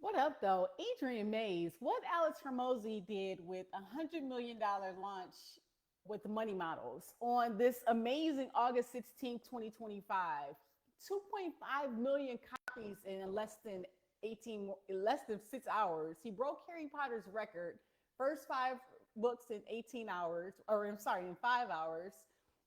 What up, though? Adrian Mays, what Alex Hormozi did with $100 million launch with money models on this amazing August 16th, 2025. 2.5 million copies in less than 6 hours. He broke Harry Potter's record, first five books in 18 hours, or I'm sorry, in 5 hours.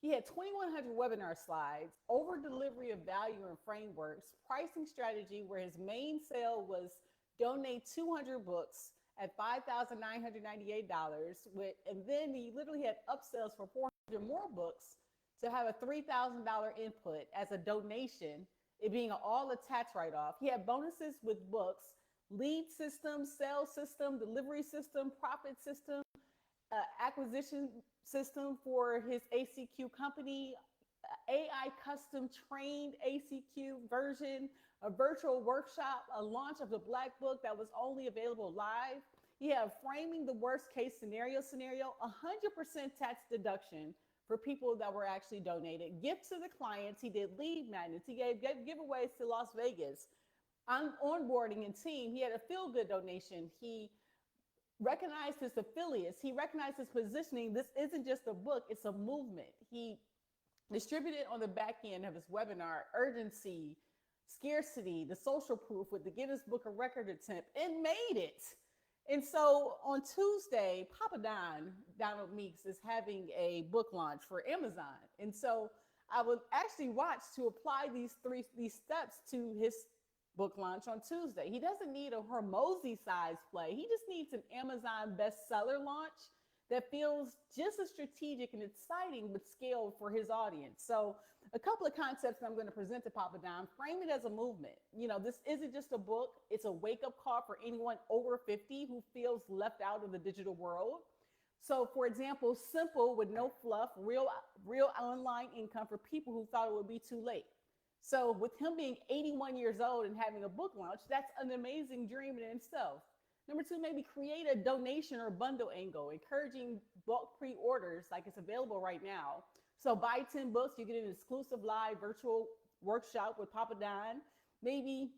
He had 2,100 webinar slides, over delivery of value and frameworks, pricing strategy where his main sale was donate 200 books at $5,998 with, and then he literally had upsells for 400 more books to have a $3,000 input as a donation, it being an all attached write off. He had bonuses with books, lead system, sales system, delivery system, profit system, acquisition system for his ACQ company, AI custom trained ACQ version, a virtual workshop, a launch of the Black Book that was only available live. He had framing the worst case scenario, 100% tax deduction for people that were actually donated, gifts to the clients. He did lead magnets. He gave giveaways to Las Vegas. On onboarding and team, he had a feel good donation. He recognized his affiliates. He recognized his positioning. This isn't just a book, it's a movement. He distributed on the back end of his webinar urgency, scarcity, the social proof with the Guinness Book of Record attempt, and made it. And so on Tuesday, Papa Don, Donald Meeks, is having a book launch for Amazon. And so I would actually watch to apply these steps to his book launch on Tuesday. He doesn't need a Hormozi-sized play. He just needs an Amazon bestseller launch that feels just as strategic and exciting but scaled for his audience. So a couple of concepts that I'm going to present to Papa Don, frame it as a movement. You know, this isn't just a book. It's a wake-up call for anyone over 50 who feels left out of the digital world. So for example, simple with no fluff, real online income for people who thought it would be too late. So with him being 81 years old and having a book launch, that's an amazing dream in itself. Number two, maybe create a donation or bundle angle, encouraging bulk pre-orders like it's available right now. So buy 10 books, you get an exclusive live virtual workshop with Papa Don. Maybe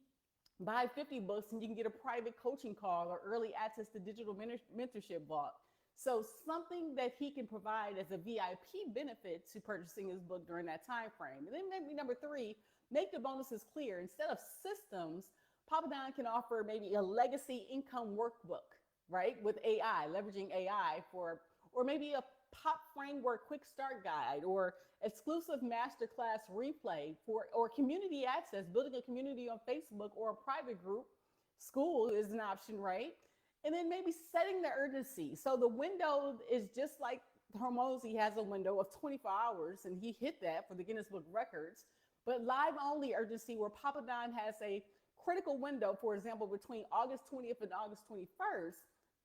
buy 50 books and you can get a private coaching call or early access to digital mentorship vault. So something that he can provide as a VIP benefit to purchasing his book during that time frame. And then maybe number three, make the bonuses clear. Instead of systems, Papa Don can offer maybe a legacy income workbook, right? With AI, leveraging AI or maybe a pop framework quick start guide or exclusive masterclass replay or community access, building a community on Facebook or a private group. School is an option, right? And then maybe setting the urgency. So the window is just like Hormozi has a window of 24 hours, and he hit that for the Guinness Book Records. But live only urgency, where Papa Don has a critical window, for example, between August 20th and August 21st,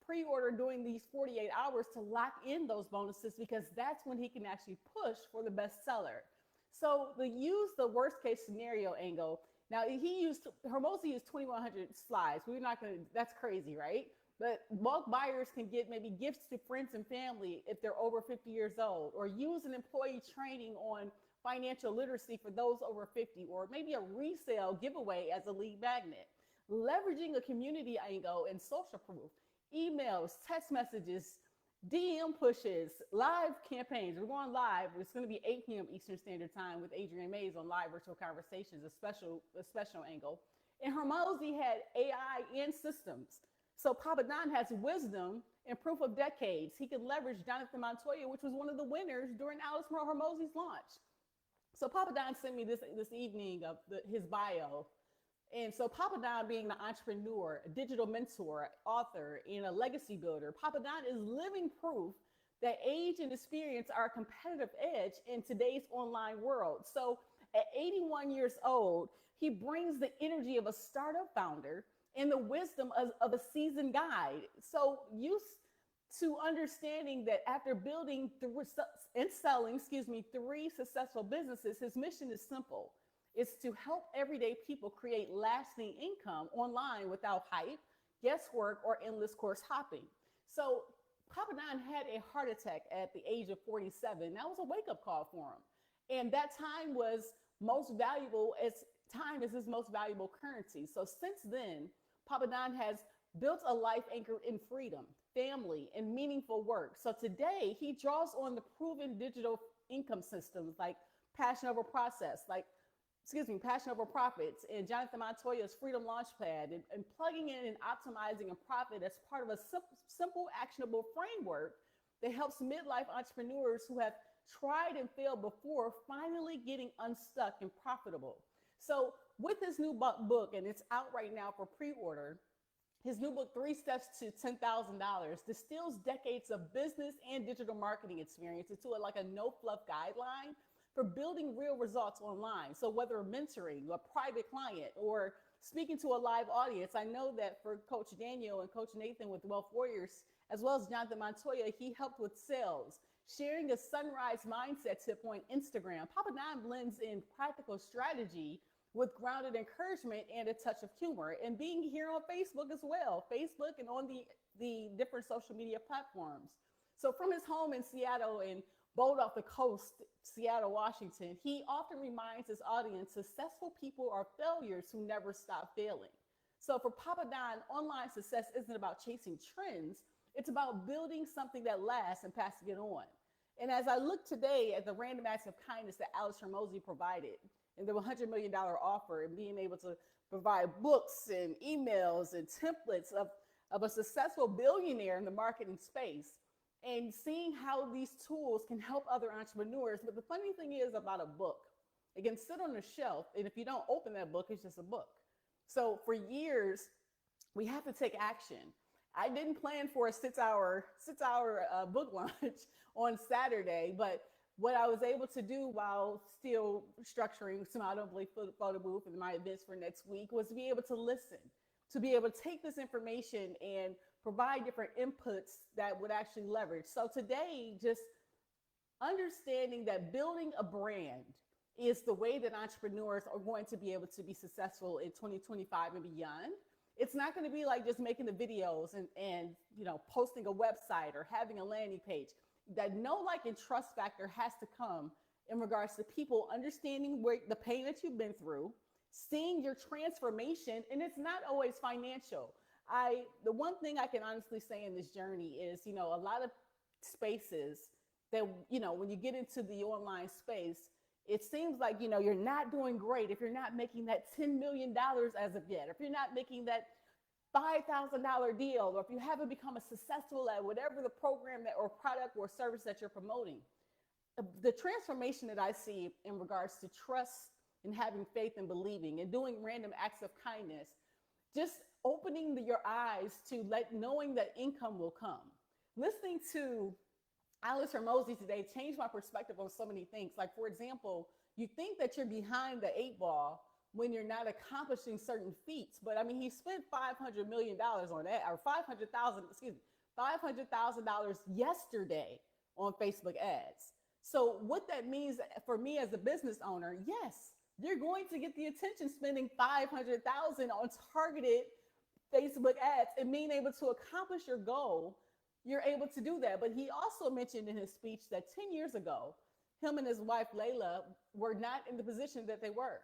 pre-order during these 48 hours to lock in those bonuses, because that's when he can actually push for the bestseller. So use the worst case scenario angle. Now Hormozi used 2,100 slides. We're not gonna, that's crazy, right? But bulk buyers can get maybe gifts to friends and family if they're over 50 years old, or use an employee training on financial literacy for those over 50, or maybe a resale giveaway as a lead magnet. Leveraging a community angle and social proof, emails, text messages, DM pushes, live campaigns. We're going live. It's going to be 8 p.m. Eastern Standard Time with Adriane Mays on Live Virtual Conversations, a special angle. And Hormozi had AI and systems. So Papa Don has wisdom and proof of decades. He can leverage Jonathan Montoya, which was one of the winners during Alex Hormozi's launch. So Papa Don sent me this evening of his bio. And so Papa Don, being the entrepreneur, a digital mentor, author, and a legacy builder, Papa Don is living proof that age and experience are a competitive edge in today's online world. So at 81 years old, he brings the energy of a startup founder and the wisdom of a seasoned guide. So used to understanding that after building and selling, 3 successful businesses, his mission is simple. It's to help everyday people create lasting income online without hype, guesswork, or endless course hopping. So Papa Don had a heart attack at the age of 47. That was a wake-up call for him. And that time was most valuable, as time is his most valuable currency. So since then, Papa Don has built a life anchored in freedom, family, and meaningful work. So today he draws on the proven digital income systems like Passion Over Process, Passion Over Profits, and Jonathan Montoya's Freedom Launchpad, and plugging in and optimizing a profit as part of a simple, actionable framework that helps midlife entrepreneurs who have tried and failed before finally getting unstuck and profitable. So, with his new book, and it's out right now for pre order, his new book, Three Steps to $10,000, distills decades of business and digital marketing experience into a no fluff guideline for building real results online. So whether mentoring a private client or speaking to a live audience, I know that for Coach Daniel and Coach Nathan with Wealth Warriors, as well as Jonathan Montoya, he helped with sales, sharing a sunrise mindset tip on Instagram. Papa Don blends in practical strategy with grounded encouragement and a touch of humor, and being here on Facebook as well, Facebook and on the different social media platforms. So from his home in Seattle and bold off the coast, Seattle, Washington, he often reminds his audience successful people are failures who never stop failing. So for Papa Don, online success isn't about chasing trends, it's about building something that lasts and passing it on. And as I look today at the random acts of kindness that Alex Hormozi provided, and the $100 million offer, and being able to provide books and emails and templates of a successful billionaire in the marketing space, and seeing how these tools can help other entrepreneurs. But the funny thing is about a book, it can sit on the shelf, and if you don't open that book, it's just a book. So for years, we have to take action. I didn't plan for a six-hour book launch on Saturday, but what I was able to do while still structuring Smile Don't Blink Photo Booth and my events for next week was to be able to listen, to be able to take this information and provide different inputs that would actually leverage. So today, just understanding that building a brand is the way that entrepreneurs are going to be able to be successful in 2025 and beyond. It's not going to be like just making the videos and posting a website or having a landing page. That know, like, and trust factor has to come in regards to people understanding where the pain that you've been through, seeing your transformation, and it's not always financial. The one thing I can honestly say in this journey is, a lot of spaces that, when you get into the online space, it seems like, you're not doing great if you're not making that $10 million as of yet, if you're not making that $5,000 deal, or if you haven't become a successful at whatever the program that or product or service that you're promoting. The transformation that I see in regards to trust and having faith and believing and doing random acts of kindness, just opening your eyes to knowing that income will come. Listening to Alex Hormozi today changed my perspective on so many things. Like, for example, you think that you're behind the 8 ball when you're not accomplishing certain feats. But I mean, he spent $500 million on that, or $500,000 yesterday on Facebook ads. So what that means for me as a business owner, yes, you're going to get the attention spending $500,000 on targeted Facebook ads and being able to accomplish your goal. You're able to do that. But he also mentioned in his speech that 10 years ago, him and his wife, Layla, were not in the position that they were.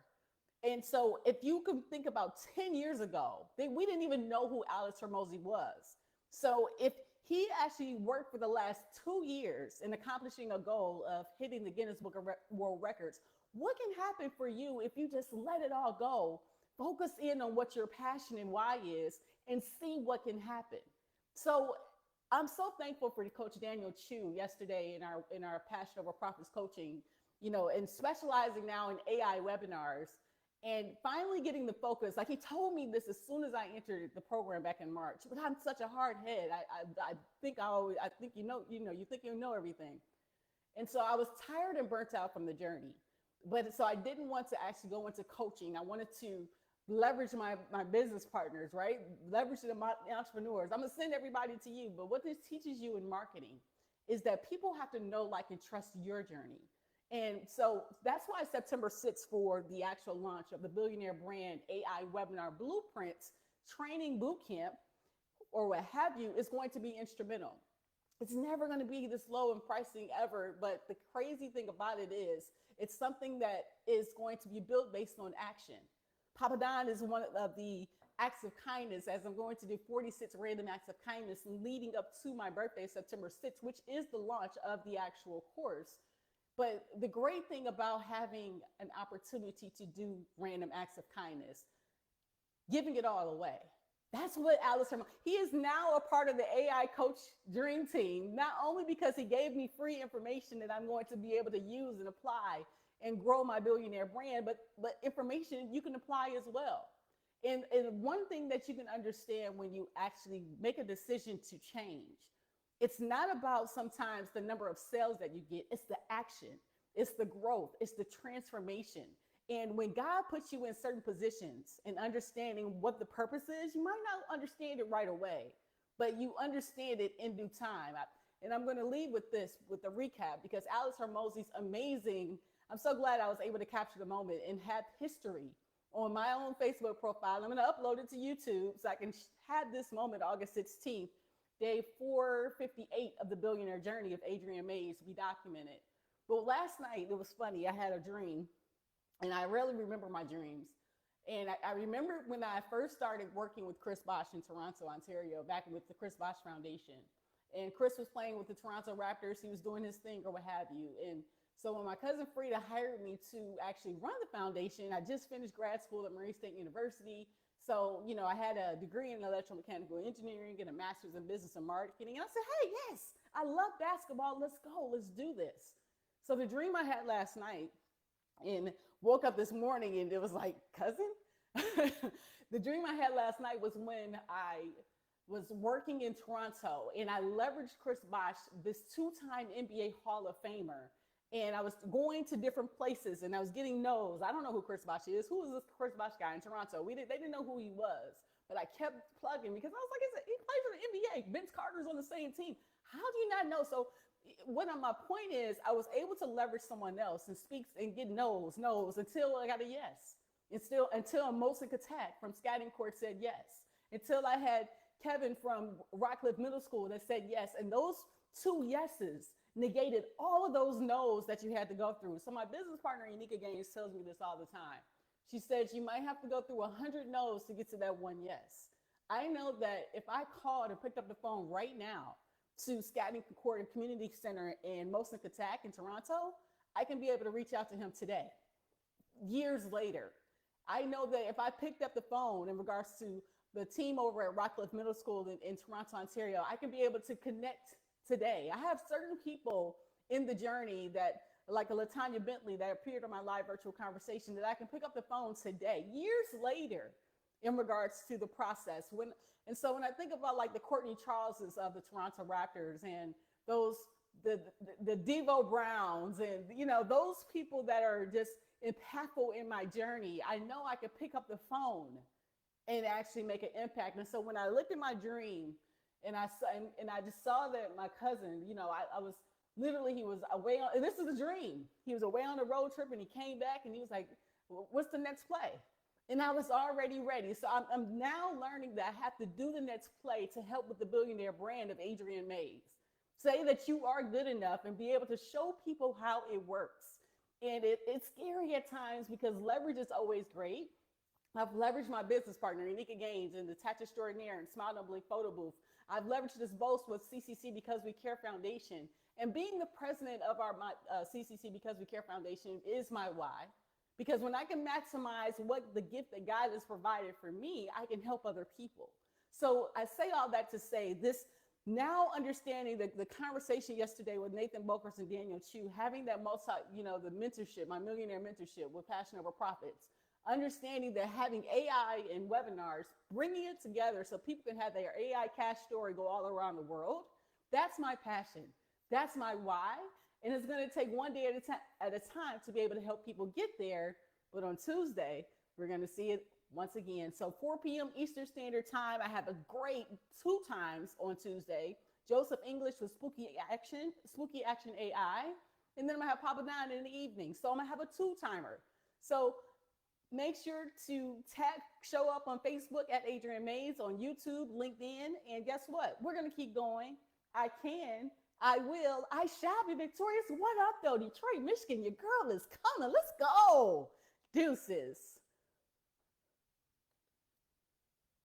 And so if you can think about 10 years ago, we didn't even know who Alex Hormozi was. So if he actually worked for the last 2 years in accomplishing a goal of hitting the Guinness Book of World Records, what can happen for you if you just let it all go, focus in on what your passion and why is, and see what can happen? So I'm so thankful for Coach Daniel Chu yesterday in our Passion Over Profits coaching, and specializing now in AI webinars. And finally getting the focus, like he told me this as soon as I entered the program back in March, but I'm such a hard head. I think you think you know everything. And so I was tired and burnt out from the journey. But so I didn't want to actually go into coaching. I wanted to leverage my business partners, right? Leverage the entrepreneurs. I'm gonna send everybody to you. But what this teaches you in marketing is that people have to know, like, and trust your journey. And so that's why September 6th for the actual launch of the Billionaire Brand AI Webinar Blueprints Training Bootcamp, or what have you, is going to be instrumental. It's never going to be this low in pricing ever, but the crazy thing about it is it's something that is going to be built based on action. Papa Don is one of the acts of kindness, as I'm going to do 46 random acts of kindness leading up to my birthday, September 6th, which is the launch of the actual course. But the great thing about having an opportunity to do random acts of kindness, giving it all away. That's what Alex Herman, he is now a part of the AI Coach Dream Team, not only because he gave me free information that I'm going to be able to use and apply and grow my billionaire brand, but information you can apply as well. And one thing that you can understand when you actually make a decision to change, it's not about sometimes the number of sales that you get, it's the action, it's the growth, it's the transformation. And when God puts you in certain positions and understanding what the purpose is, you might not understand it right away, but you understand it in due time. And I'm going to leave with this, with a recap, because Alex Hormozi's amazing. I'm so glad I was able to capture the moment and have history on my own Facebook profile. I'm going to upload it to YouTube so I can have this moment, August 16th, day 458 of the billionaire journey of Adriane Mays, to be documented. But last night, it was funny. I had a dream. And I rarely remember my dreams. And I remember when I first started working with Chris Bosh in Toronto, Ontario, back with the Chris Bosh Foundation. And Chris was playing with the Toronto Raptors. He was doing his thing or what have you. And so when my cousin Frida hired me to actually run the foundation, I just finished grad school at Murray State University. So, you know, I had a degree in electromechanical engineering and a master's in business and marketing. And I said, hey, yes, I love basketball. Let's go. Let's do this. So the dream I had last night, and woke up this morning and it was like, cousin? The dream I had last night was when I was working in Toronto and I leveraged Chris Bosh, this two-time NBA Hall of Famer. And I was going to different places and I was getting no's. I don't know who Chris Bosh is. Who is this Chris Bosh guy in Toronto? They didn't know who he was, but I kept plugging because I was like, he plays for the NBA. Vince Carter's on the same team. How do you not know? So my point is, I was able to leverage someone else and speak and get no's until I got a yes. And still until Mohsen Katak from Scouting Court said yes. Until I had Kevin from Rockcliffe Middle School that said yes. And those two yeses negated all of those no's that you had to go through. So my business partner, Unica Gaines, tells me this all the time. She says you might have to go through 100 no's to get to that one yes. I know that if I called and picked up the phone right now to Scouting Court Community Center in Mohsen Katak in Toronto, I can be able to reach out to him today, years later. I know that if I picked up the phone in regards to the team over at Rockcliffe Middle School in Toronto, Ontario, I can be able to connect today. I have certain people in the journey that, like a LaTanya Bentley that appeared on my live virtual conversation, that I can pick up the phone today, years later, in regards to the process. And so when I think about like the Courtney Charleses of the Toronto Raptors and those, the Devo Browns and, you know, those people that are just impactful in my journey, I know I could pick up the phone and actually make an impact. And so when I looked at my dream and I just saw that my cousin, you know, I was literally, he was away on, and this is a dream. He was away on a road trip and he came back and he was like, what's the next play? And I was already ready. So I'm now learning that I have to do the next play to help with the billionaire brand of Adriane Mays. Say that you are good enough and be able to show people how it works. And it's scary at times because leverage is always great. I've leveraged my business partner, Unica Gaines, and the Touch Extraordinaire and Smile Doubly Photo Booth. I've leveraged this both with CCC Because We Care Foundation. And being the president of our CCC Because We Care Foundation is my why. Because when I can maximize what the gift that God has provided for me, I can help other people. So I say all that to say this, now understanding the conversation yesterday with Nathan Bokers and Daniel Chu, having that the mentorship, my millionaire mentorship with Passion Over Profits, understanding that having AI and webinars, bringing it together so people can have their AI cash story go all around the world, that's my passion. That's my why. And it's going to take one day at a time to be able to help people get there. But on Tuesday, we're going to see it once again. So 4 p.m. Eastern Standard Time. I have a great 2 times on Tuesday. Joseph English with Spooky Action AI. And then I'm going to have Papa Don in the evening. So I'm going to have a 2-timer. So make sure to show up on Facebook at Adriane Mays, on YouTube, LinkedIn. And guess what? We're going to keep going. I can. I will. I shall be victorious. What up, though? Detroit, Michigan, your girl is coming. Let's go. Deuces.